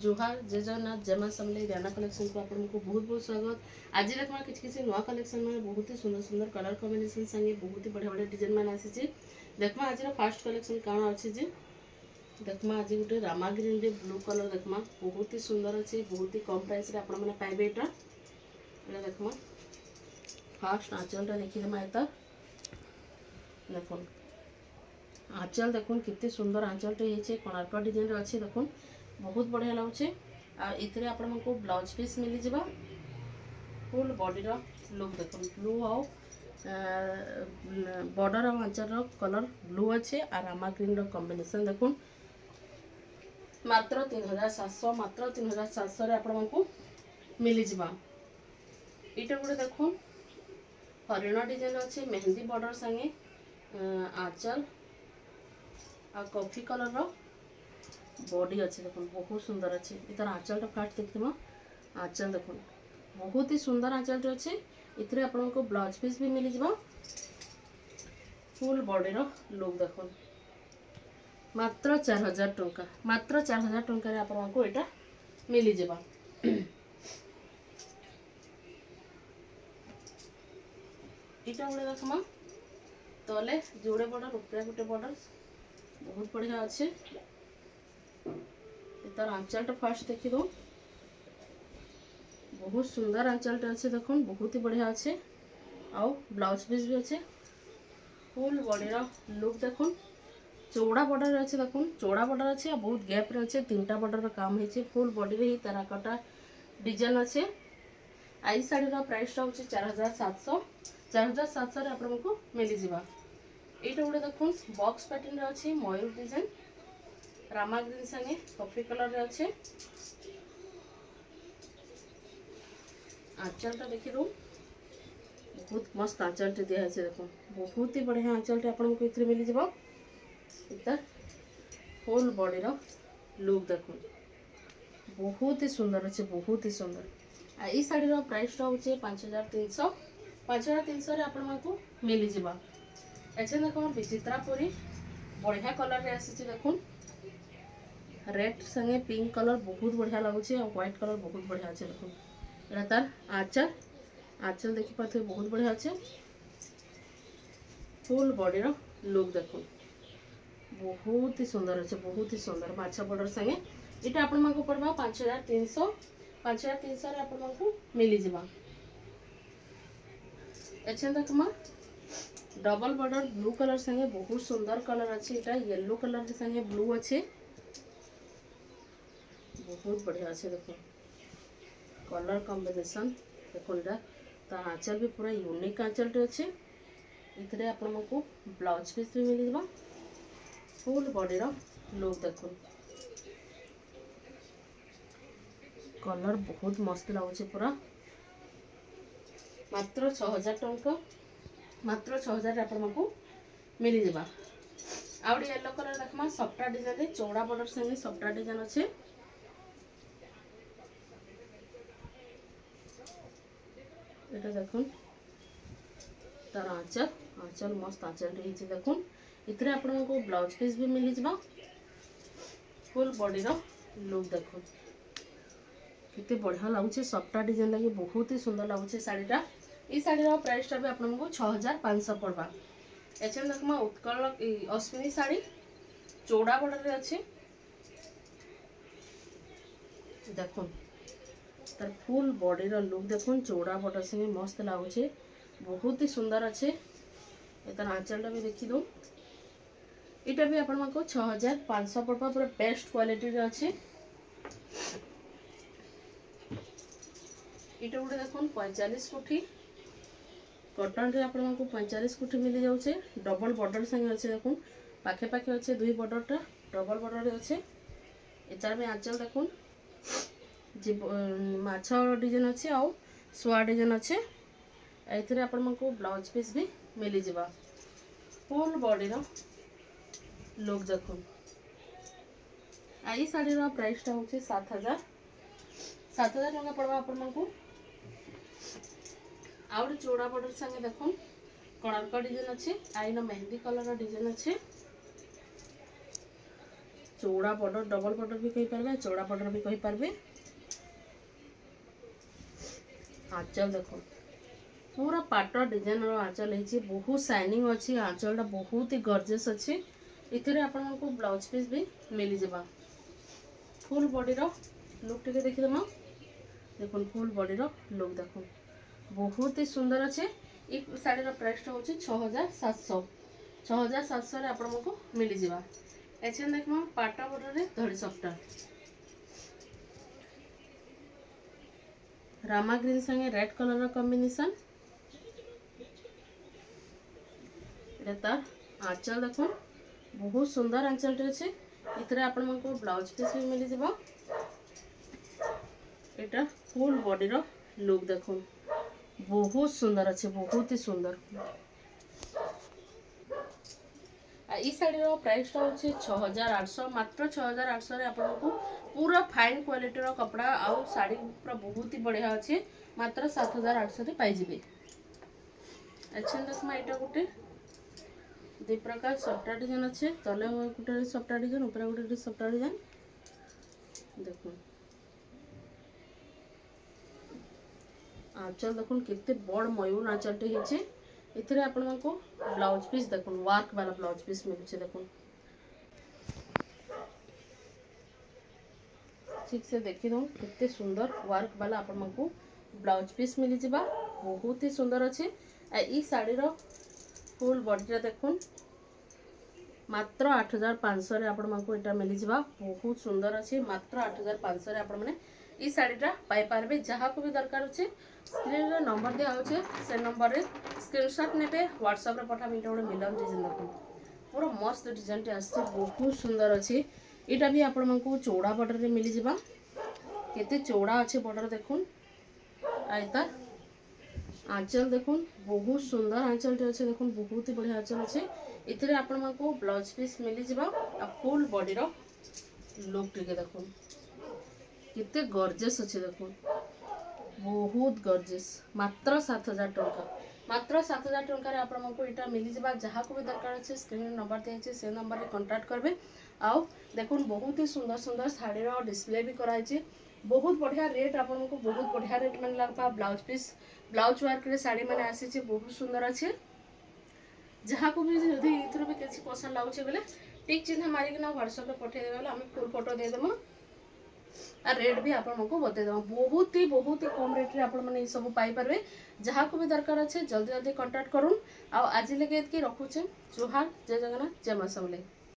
जुहार जय जगन्नाथ जय मां समलेई राना कलेक्शन को आपको बहुत बहुत स्वागत। आज देखा किसी नुआ कलेक्शन में बहुत ही सुंदर सुंदर कलर कॉम्बिनेशन संगे बहुत ही बढ़िया बढ़िया डिजाइन मान आसी। देखमा आज फास्ट कलेक्शन कौन अच्छी जे देखमा आज गोटे रामा ग्रीन रे ब्लू कलर देखमा बहुत ही सुंदर अच्छे बहुत ही कम प्राइस रे आपण मैंने पाइबे एटा देखमा फास्ट आंचलटा देखीदेमा एता देखुन आंचल देखुन कितने सुंदर आंचलटे होइछे कोणार्क डिजाइन रे अच्छे देखुन बहुत बढ़िया लगुचे। इतरे आपण को ब्लाउज पीस मिली जिबा फुल बॉडी रो लुक देखुन ब्लू आउ बॉर्डर और आंचल रो कलर ब्लू अच्छे और रामा ग्रीन रो कॉम्बिनेशन देखुन मात्र 3700 मात्र 3700 रे आपण को मिली जिबा। इटा गुडे देखुन हरिण डिजाइन अच्छे मेहंदी बॉर्डर संगे आंचल आ कॉफी कलर रो बॉडी अच्छे देखुन बहुत सुंदर अच्छे इधर आंचल टा फाट देखिमा आंचल देखुन बहुत ही सुंदर आंचल अच्छे इतरे आपण को ब्लाउज पीस भी मिली जिबा फुल बॉडी रो लुक देखुन मात्र 4000 टंका मात्र 4000 टंका रे आपण को एटा मिली जिबा। इटा गुडे देखमा तले जोड़े बॉर्डर ऊपर गोटे बॉर्डर बहुत बढ़िया अच्छे तार आंचलटा फास्ट देखी दो बहुत सुंदर आंचलटा अच्छे देखुन बहुत ही बढ़िया अच्छे आउ ब्लाउज पीस भी अच्छे फुल बॉडी रो लुक देखुन चौड़ा बॉर्डर अच्छे देखुन चौड़ा बॉर्डर अच्छे आ बहुत गैप रे अच्छे तीनटा बॉर्डर रो काम हेचे फुल बॉडी रे ही तेराकोटा डिजाइन अच्छे। आई साड़ी रो प्राइस होचे 4700 4700 रे आपन को मिली जिबा। एटा गुडे देखुन बॉक्स पैटर्न रे अच्छे मयूर डिजाइन रामा ग्रीन संगे कॉफी कलर रे अच्छे आंचलटा देखि दो बहुत मस्त आंचलटे दिया है देखो बहुत ही बढ़िया आंचलटे आपन को इथरे मिली जिवो इधर फुल बॉडी रो लुक देखो बहुत ही सुंदर अच्छे बहुत ही सुंदर। आ ई साड़ी रो प्राइस होचे 5300 5300 रे आपन को मिली जिवो। एछे देखो विचित्रापुरी बढ़िया कलर रे आसी देखो रेड संगे पिंक कलर बहुत बढ़िया लगुचे और व्हाइट कलर बहुत बढ़िया अच्छे देखो एटा तार आंचल आंचल देखि पाथे बहुत बढ़िया अच्छे फुल बॉडी रो लुक देखो बहुत ही सुंदर अच्छे बहुत ही सुंदर माछा बॉर्डर संगे इटा आपण मानको पड़बा 5300 5300 रे आपण मानको मिली जिबा। एछन देखमा डबल बॉर्डर ब्लू कलर संगे बहुत सुंदर कलर अच्छे इटा येलो कलर संगे ब्लू अच्छे बहुत बढ़िया अच्छे देखो कलर कॉम्बिनेशन देखो ता आंचल भी पूरा यूनिक आंचलटे अच्छे इतरे आपण को ब्लाउज पीस भी मिल जाबा फुल बॉडी रो लुक देखो कलर बहुत मस्त लागुचे पूरा मात्र 6000 टंका मात्र 6000 आपण को मिल जाबा। आउडी येलो कलर देखमा सफ्टा डिजाइन रे चौड़ा बॉर्डर संगे सफ्टा डिजाइन अच्छे এটা দেখুন তার आंचल आंचल मस्त आंचल रही देखुन इतरे आपको ब्लाउज पीस भी मिली जावा फुल बॉडी रो लुक देखुन कितने बढ़िया लगुचे सफ्टा डिजाइन लगी बहुत ही सुंदर लगुचे साड़ीटा ई साड़ी प्राइस भी आपको 6500 पड़वा। एच देखमा उत्कल अश्विनी साड़ी चौड़ा बॉर्डर अच्छे देखुन तार फुल बॉडी रो लुक देखुन चौड़ा बॉर्डर से मस्त लगुचे बहुत ही सुंदर अच्छे तार आंचलटा भी देखी दो इटा भी आपण को 6500 पड़वा पूरा बेस्ट क्वालिटी रे अच्छे। इटा गुटे देखुन 45 कोठी कॉटन रे आपण को 45 कोठी मिली जाउचे डबल बॉर्डर संगे अच्छे देखुन पाखे पाखे अच्छे दुई बॉर्डरटा डबल बॉर्डर रे अच्छे इतार में आंचल देखुन जी माछा डिजाइन अच्छे आउ सुआ डिजाइन अच्छे एथरे आपण को ब्लाउज पीस भी मिली जिबा फुल बॉडी रो लुक देखुन। आई साड़ी रो प्राइस टा होचे 7000 टंका पड़वा आपण को आउड चौड़ा बॉर्डर संगे देखुन कोणार्क डिजाइन अच्छे आई न मेहंदी कलर डिजाइन अच्छे चौड़ा बॉर्डर डबल बॉर्डर भी कही पारबे चौड़ा बॉर्डर भी कही पारबे। आंचल देखो पूरा पाट डिजाइन रो आंचल है बहुत शाइनिंग अच्छी आंचल बहुत ही गॉर्जियस अच्छी। इथे आपण को ब्लाउज पीस भी मिली जावा। फुल बॉडी रो लुक टिके देखि दमा देखो फुल बॉडी रो लुक देखो बहुत ही सुंदर अच्छे। ये साड़ी रो प्राइस होची 6700 6700 रे आपण को मिली जावा। एछन देखमा पाटा बॉर्डर रे धड़ी सफ्टा रामा ग्रीन संगे रेड कलर रो कॉम्बिनेशन। तार आंचल देखो बहुत सुंदर आंचल अच्छे। इतरे आपण को ब्लाउज पीस भी मिली जावा। एटा फुल बॉडी रो लुक देखो बहुत सुंदर अच्छे बहुत ही सुंदर। ई साड़ी रो प्राइस होची 6800 मात्र 6800 रे आपण को पूरा फाइन क्वालिटी रो कपड़ा आउ साड़ी पूरा बहुत ही बढ़िया अच्छे मात्र 7800 रे पाई जिबे। अच्छा देखमा एटा गुटे दु प्रकार सफ्टा डिजाइन अच्छे तले गोटे सफ्टा डिजाइन ऊपर गोटे सफ्टा डिजाइन देखो। आंचल देखो कितने बड़ मयूर आंचलटे होचे। इथरे आपण को ब्लाउज पीस देखो वर्क वाला ब्लाउज पीस मिलुचे देखो ठीक से देखी दो कितने सुंदर वर्क वाला आपण को ब्लाउज पीस मिली जिबा बहुत ही सुंदर अच्छे। ई साड़ी रो फुल बॉडी देखो मात्र 8500 रे आपण मानको एटा मिली जिबा बहुत सुंदर अच्छे मात्र 8500 रे आपण माने ई साड़ीटा पाई पारबे। जहाँ को भी दरकार होचे स्क्रीन रे नंबर दिया होचे से नंबर रे स्क्रीनशॉट नेबे व्हाट्सएप रे पठा मिटा मिलन डिजाइन देखो पूरा मस्त डिजाइन टे आछे बहुत सुंदर अच्छे। एटा भी आपण मानको चौड़ा बॉर्डर रे मिली जिबा केते चौड़ा अच्छे बॉर्डर देखुन। आइता आंचल देखुन बहुत सुंदर आंचल टे अच्छे देखुन बहुत ही बढ़िया आंचल अच्छे। इतरे आपण मानको ब्लाउज पीस मिली जिबा आ फुल बॉडी रो लुक टिके देखुन कितने गॉर्जियस अच्छे देखो बहुत गॉर्जियस मात्र 7000 टंका मात्र 7000 टंका रे आपण मानको एटा मिली जिबा। जहाँ को भी दरकार अच्छे स्क्रीन नंबर दिए से नंबर रे कांटेक्ट करबे। आउ देखुन बहुत ही सुंदर सुंदर साड़ी रो डिस्प्ले भी कराई छी बहुत बढ़िया रेट आपण को बहुत बढ़िया रेट मन लागबा। ब्लाउज पीस ब्लाउज वर्क रे साड़ी माने आसी छी बहुत सुंदर अच्छे। जहाँ को भी यदि इथरो भी किसी पसंद लागुचे बेले टिक चिन्ह मारिक ना व्हाट्सएप रे पठे देबे बेले हमें फुल फोटो दे देमो आ रेट भी आपण को बते देमो बहुत ही कम रेट रे आपण माने सब पाई परबे। जहाँ को भी दरकार अच्छे जल्दी जल्दी कांटेक्ट करूँ। आ आज लगे रखुचे जोहार जय जगन्नाथ जय मां समले।